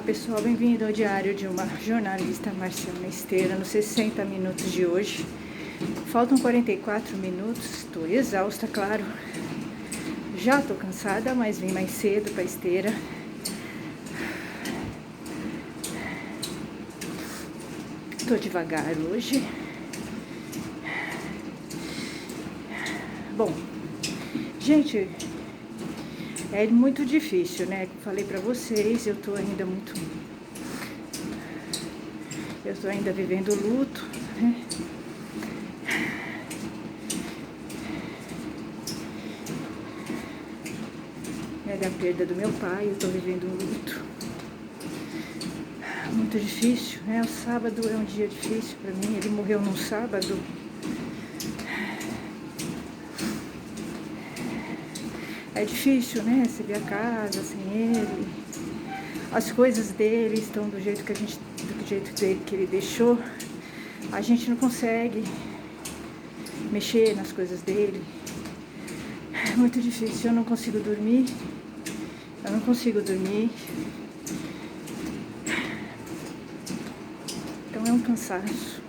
pessoal, bem-vindo ao diário de uma jornalista, Marciana Esteira, nos 60 minutos de hoje. Faltam 44 minutos, estou exausta, claro. Já estou cansada, mas vim mais cedo para a esteira. Estou devagar hoje. Bom, gente, é muito difícil, né? Como falei pra vocês, eu tô ainda vivendo luto, né? É da perda do meu pai, eu tô vivendo um luto muito difícil, né? O sábado é um dia difícil pra mim, ele morreu num sábado. É difícil, né? Você vê a casa sem ele, as coisas dele estão do jeito que ele deixou. A gente não consegue mexer nas coisas dele. É muito difícil, eu não consigo dormir. Então é um cansaço.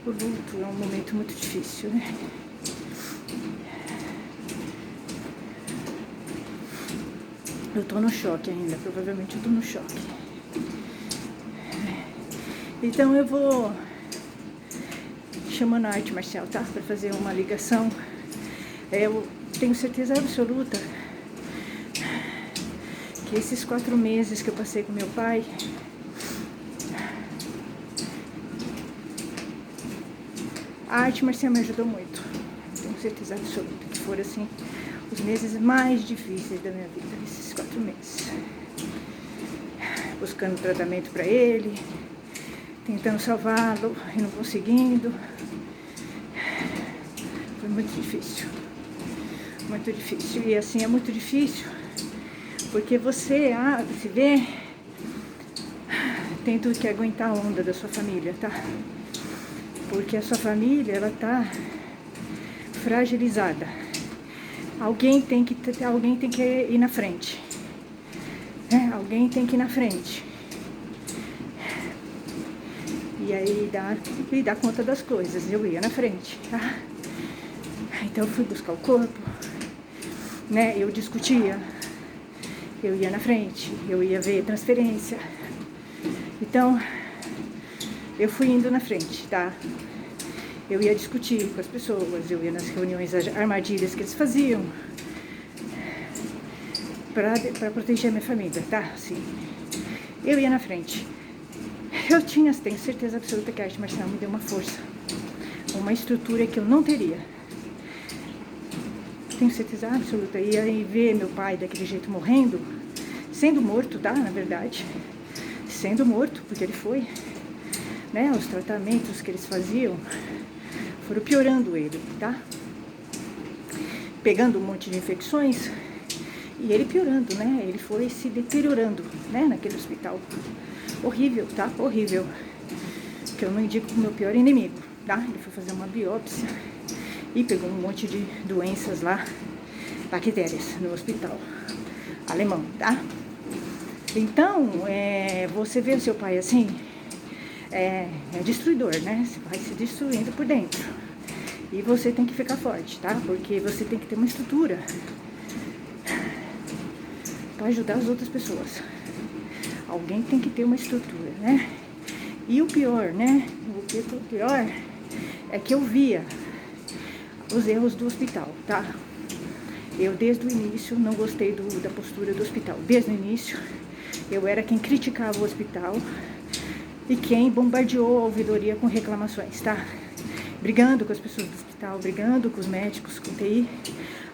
O luto é um momento muito difícil, né? Eu tô no choque ainda, provavelmente eu tô no choque. Então eu vou chamando a arte marcial, tá? Pra fazer uma ligação. Eu tenho certeza absoluta que esses 4 meses que eu passei com meu pai, a arte marcial me ajudou muito. Tenho certeza absoluta que foram assim os meses mais difíceis da minha vida, esses 4 meses. Buscando tratamento para ele, tentando salvá-lo e não conseguindo. Foi muito difícil. Muito difícil. E assim, é muito difícil porque você se vê tendo que aguentar a onda da sua família, tá? Porque a sua família, ela tá fragilizada. Alguém tem que ir na frente. Alguém tem que ir na frente. E aí dar conta das coisas. Eu ia na frente, tá? Então eu fui buscar o corpo, né? Eu discutia. Eu ia na frente. Eu ia ver transferência. Então, eu fui indo na frente, tá? Eu ia discutir com as pessoas, eu ia nas reuniões, armadilhas que eles faziam para proteger a minha família, tá? Assim, eu ia na frente. Tenho certeza absoluta que a arte marcial me deu uma força, uma estrutura que eu não teria. Tenho certeza absoluta. E aí ver meu pai daquele jeito morrendo, sendo morto, tá? Na verdade, sendo morto, porque ele foi, né? Os tratamentos que eles faziam foram piorando ele, tá? Pegando um monte de infecções e ele piorando, né? Ele foi se deteriorando, né? Naquele hospital. Horrível, tá? Horrível. Que eu não indico pro meu pior inimigo, tá? Ele foi fazer uma biópsia e pegou um monte de doenças lá, bactérias, no hospital alemão, tá? Então, você vê o seu pai assim, é destruidor, né? Você vai se destruindo por dentro. E você tem que ficar forte, tá? Porque você tem que ter uma estrutura para ajudar as outras pessoas. Alguém tem que ter uma estrutura, né? E o pior, né? O pior é que eu via os erros do hospital, tá? Eu, desde o início, não gostei da postura do hospital. Desde o início, eu era quem criticava o hospital e quem bombardeou a ouvidoria com reclamações, tá? Brigando com as pessoas do hospital, brigando com os médicos, com o TI,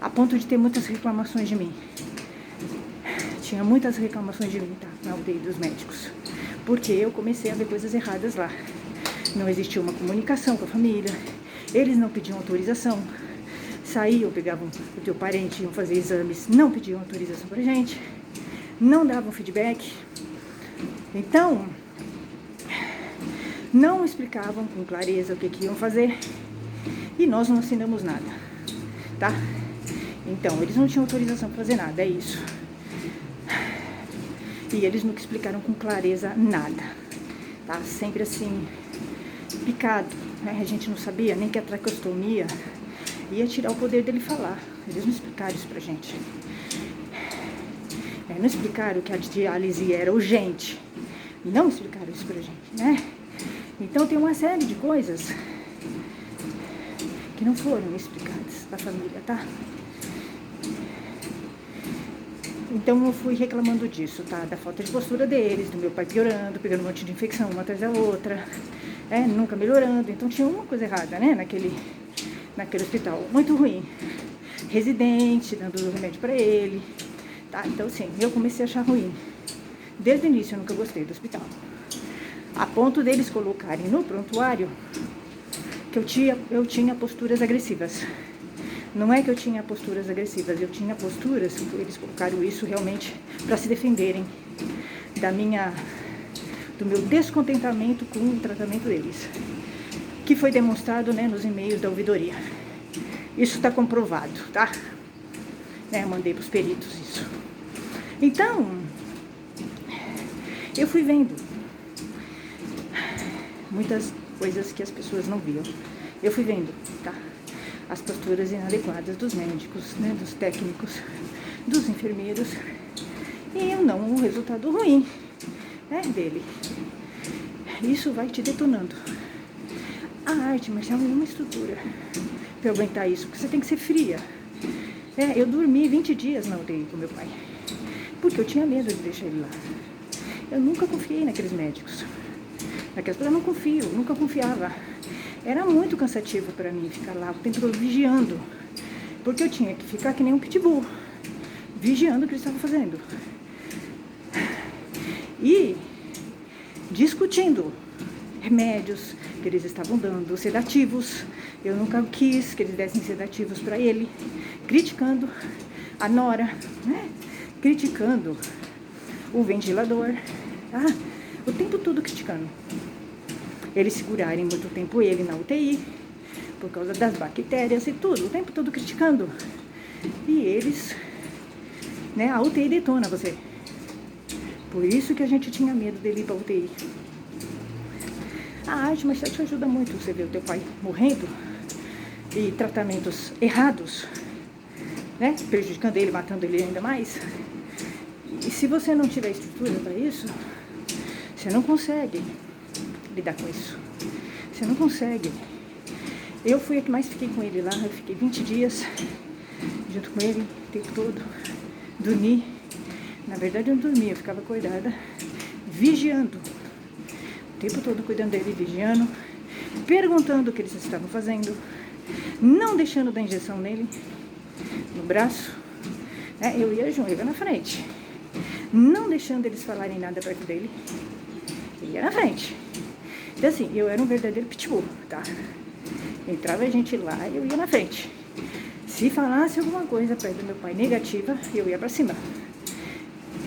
a ponto de ter muitas reclamações de mim. Tinha muitas reclamações de mim, tá? Na UTI dos médicos. Porque eu comecei a ver coisas erradas lá. Não existia uma comunicação com a família, eles não pediam autorização. Saíam, pegavam o teu parente, iam fazer exames, não pediam autorização pra gente, não davam feedback. Então, não explicavam com clareza o que iam fazer e nós não assinamos nada, tá? Então, eles não tinham autorização para fazer nada, é isso. E eles nunca explicaram com clareza nada, tá? Sempre assim, picado, né? A gente não sabia nem que a traqueostomia ia tirar o poder dele falar. Eles não explicaram isso pra gente. Não explicaram que a diálise era urgente. Não explicaram isso pra gente, né? Então tem uma série de coisas que não foram explicadas pra família, tá? Então eu fui reclamando disso, tá? Da falta de postura deles, do meu pai piorando, pegando um monte de infecção uma atrás da outra, nunca melhorando. Então tinha uma coisa errada, né? Naquele hospital, muito ruim. Residente, dando remédio pra ele, tá? Então assim, eu comecei a achar ruim. Desde o início eu nunca gostei do hospital. A ponto deles colocarem no prontuário que eu tinha posturas agressivas. Não é que eu tinha posturas agressivas, eu tinha posturas, eles colocaram isso realmente para se defenderem do meu descontentamento com o tratamento deles, que foi demonstrado, né, nos e-mails da ouvidoria. Isso está comprovado, tá? Mandei para os peritos isso. Então, eu fui vendo muitas coisas que as pessoas não viam. Eu fui vendo, tá? As posturas inadequadas dos médicos, né, dos técnicos, dos enfermeiros, e eu não um resultado ruim, né, dele. Isso vai te detonando. A arte marcial é uma estrutura para aguentar isso, porque você tem que ser fria. Eu dormi 20 dias na UTI com meu pai, porque eu tinha medo de deixar ele lá. Eu nunca confiei naqueles médicos. Naquelas pessoas eu não confio, nunca confiava. Era muito cansativo para mim ficar lá o tempo todo vigiando, porque eu tinha que ficar que nem um pitbull, vigiando o que eles estavam fazendo. E discutindo remédios que eles estavam dando, sedativos. Eu nunca quis que eles dessem sedativos para ele. Criticando a nora, né? Criticando o ventilador. Tá? O tempo todo criticando. Eles segurarem muito tempo ele na UTI, por causa das bactérias e tudo, o tempo todo criticando. E eles, né, a UTI detona você. Por isso que a gente tinha medo dele ir pra UTI. A arte marcial te ajuda muito, você vê o teu pai morrendo e tratamentos errados, né, prejudicando ele, matando ele ainda mais. E se você não tiver estrutura para isso, você não consegue lidar com isso. Você não consegue. Eu fui a que mais fiquei com ele lá. Eu fiquei 20 dias junto com ele o tempo todo. Dormi. Na verdade eu não dormia, eu ficava acordada, vigiando. O tempo todo cuidando dele, vigiando, perguntando o que eles estavam fazendo, não deixando dar injeção nele, no braço. Eu ia junto, eu ia na frente. Não deixando eles falarem nada perto dele. Eu ia na frente. Então assim, eu era um verdadeiro pitbull, tá? Entrava gente lá e eu ia na frente. Se falasse alguma coisa perto do meu pai negativa, eu ia pra cima.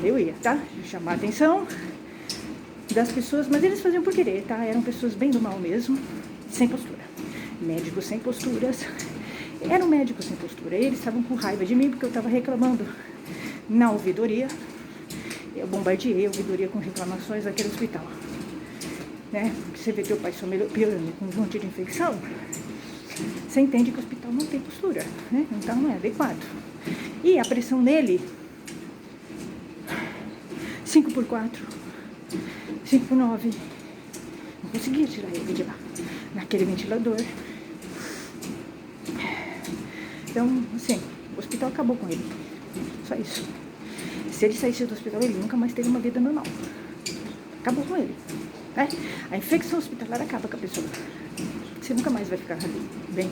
Eu ia, tá? Chamar a atenção das pessoas, mas eles faziam por querer, tá? Eram pessoas bem do mal mesmo, sem postura. Médicos sem posturas. Eram médicos sem postura. Eles estavam com raiva de mim porque eu tava reclamando na ouvidoria. Eu bombardeei a ouvidoria com reclamações daquele hospital. Né? Porque você vê teu pai só piorando com um monte de infecção, você entende que o hospital não tem postura, né? Então não é adequado. E a pressão nele, 5x4, 5x9, não conseguia tirar ele de lá, naquele ventilador. Então, assim, o hospital acabou com ele, só isso. Se ele saísse do hospital, ele nunca mais teve uma vida normal. Acabou com ele. A infecção hospitalar acaba com a pessoa. Você nunca mais vai ficar ali bem.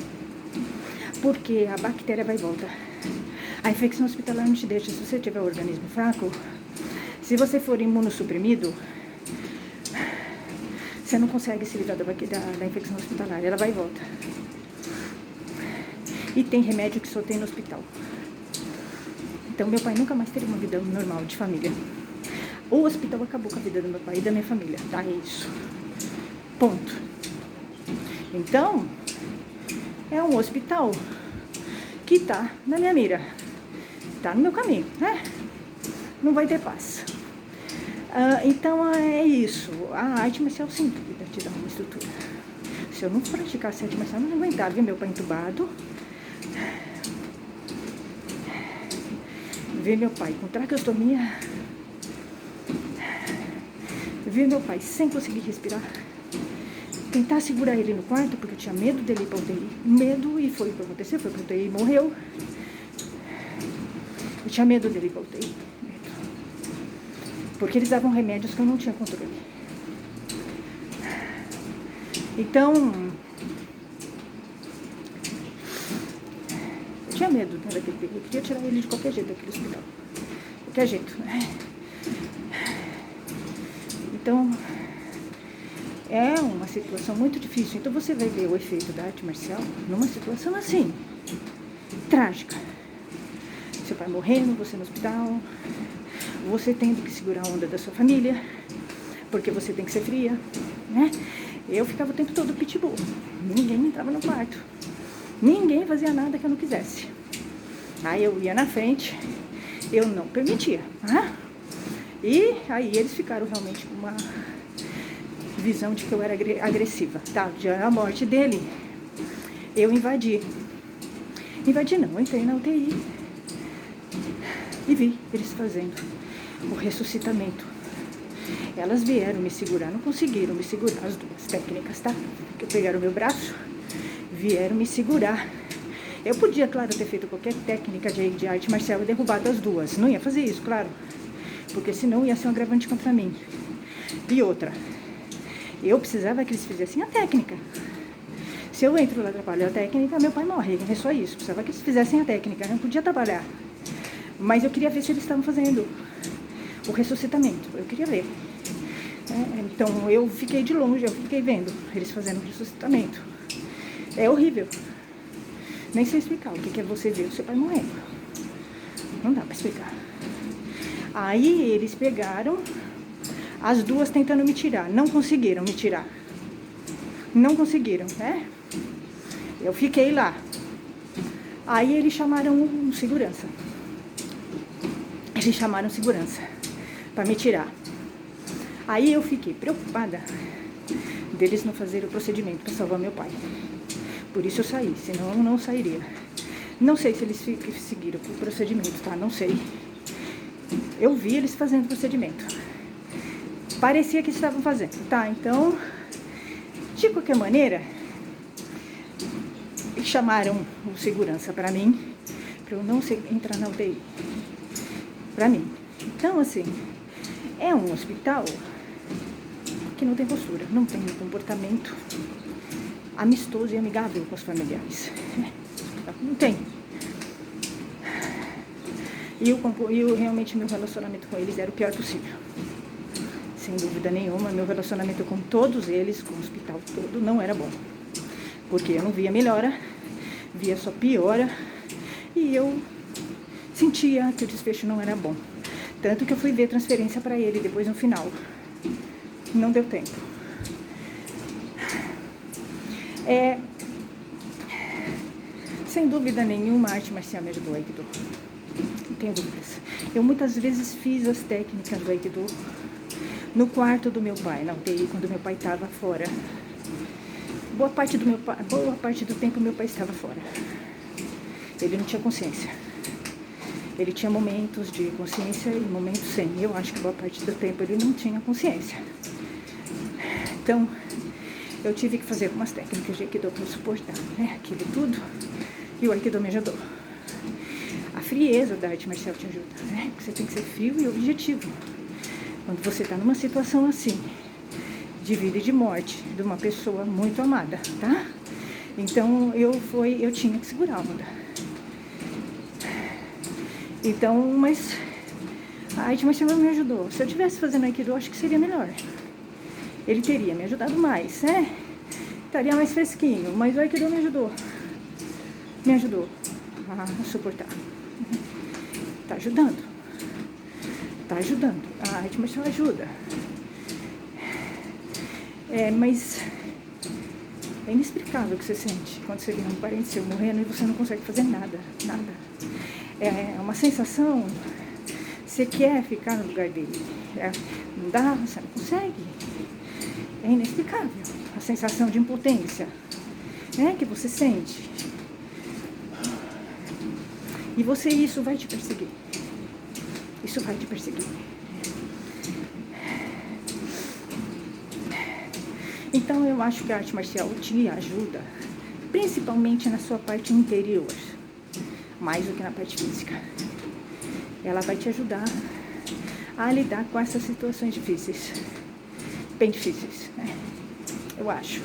Porque a bactéria vai e volta. A infecção hospitalar não te deixa. Se você tiver o organismo fraco, se você for imunossuprimido, você não consegue se livrar da infecção hospitalar. Ela vai e volta. E tem remédio que só tem no hospital. Então meu pai nunca mais teve uma vida normal de família. O hospital acabou com a vida do meu pai e da minha família, tá? É isso. Ponto. Então, é um hospital que tá na minha mira. Tá no meu caminho, né? Não vai ter paz. Então é isso. A arte marcial, sem dúvida, te dá uma estrutura. Se eu não praticasse arte marcial, eu não aguentava. Ver meu pai entubado, ver meu pai com traqueostomia, ver meu pai sem conseguir respirar, tentar segurar ele no quarto, porque eu tinha medo dele ir pra UTI. Medo, e foi o que aconteceu, foi pra UTI e morreu. Eu tinha medo dele ir pra UTI. Porque eles davam remédios que eu não tinha controle. Então, eu tinha medo daquele período. Eu queria tirar ele de qualquer jeito daquele hospital. Qualquer jeito, né? Então, é uma situação muito difícil. Então, você vai ver o efeito da arte marcial numa situação assim, trágica. Seu pai morrendo, você no hospital, você tendo que segurar a onda da sua família, porque você tem que ser fria, né? Eu ficava o tempo todo pitbull. Ninguém entrava no quarto. Ninguém fazia nada que eu não quisesse. Aí eu ia na frente, eu não permitia. Né? E aí eles ficaram realmente com uma visão de que eu era agressiva. Tá? Já a morte dele, eu invadi. Invadi não, eu entrei na UTI e vi eles fazendo o ressuscitamento. Elas vieram me segurar, não conseguiram me segurar, as duas técnicas, tá? Que pegaram meu braço, vieram me segurar. Eu podia, claro, ter feito qualquer técnica de arte marcial e derrubado as duas. Não ia fazer isso, claro. Porque senão ia ser um agravante contra mim. E outra, eu precisava que eles fizessem a técnica. Se eu entro lá e atrapalho a técnica, meu pai morre. É só isso. Precisava que eles fizessem a técnica. Eu não podia trabalhar. Mas eu queria ver se eles estavam fazendo o ressuscitamento. Eu queria ver. Então eu fiquei de longe, eu fiquei vendo eles fazendo o ressuscitamento. É horrível. Nem sei explicar o que é você ver o seu pai morrendo. Não dá pra explicar. Aí eles pegaram as duas tentando me tirar. Não conseguiram me tirar. Não conseguiram, né? Eu fiquei lá. Aí eles chamaram um segurança. Eles chamaram segurança pra me tirar. Aí eu fiquei preocupada deles não fazerem o procedimento para salvar meu pai. Por isso eu saí, senão eu não sairia. Não sei se eles seguiram o procedimento, tá? Não sei. Eu vi eles fazendo o procedimento. Parecia que estavam fazendo, tá? Então, de qualquer maneira, chamaram o segurança para mim, para eu não entrar na UTI. Para mim. Então, assim, é um hospital que não tem postura, não tem comportamento amistoso e amigável com os familiares. Não tem. E realmente meu relacionamento com eles era o pior possível. Sem dúvida nenhuma, meu relacionamento com todos eles, com o hospital todo, não era bom. Porque eu não via melhora, via só piora, e eu sentia que o desfecho não era bom. Tanto que eu fui ver transferência para ele depois no final. Não deu tempo. Sem dúvida nenhuma, a arte marcial me ajudou, Aikido. Não tenho dúvidas. Eu muitas vezes fiz as técnicas do Aikido no quarto do meu pai, na UTI, quando meu pai estava fora. Boa parte do tempo meu pai estava fora. Ele não tinha consciência. Ele tinha momentos de consciência e momentos sem. Eu acho que boa parte do tempo ele não tinha consciência. Então, eu tive que fazer algumas técnicas de Aikido para suportar, né? Aquilo tudo. E o Aikido me ajudou. A frieza da arte marcial te ajuda, né? Porque você tem que ser frio e objetivo. Quando você está numa situação assim, de vida e de morte, de uma pessoa muito amada, tá? Então, eu tinha que segurar a onda. Então, mas a arte marcial me ajudou. Se eu estivesse fazendo Aikido, eu acho que seria melhor. Ele teria me ajudado mais, né? Estaria mais fresquinho, mas o Aikido me ajudou. Me ajudou a suportar. Tá ajudando. Tá ajudando. A arte marcial ajuda. Mas é inexplicável o que você sente quando você vê um parente seu morrendo e você não consegue fazer nada. Nada. É uma sensação Você quer ficar no lugar dele. Não dá, você não consegue. É inexplicável a sensação de impotência, né, que você sente. E isso vai te perseguir. Isso vai te perseguir. Então eu acho que a arte marcial te ajuda, principalmente na sua parte interior, mais do que na parte física. Ela vai te ajudar a lidar com essas situações difíceis, bem difíceis, né? Eu acho.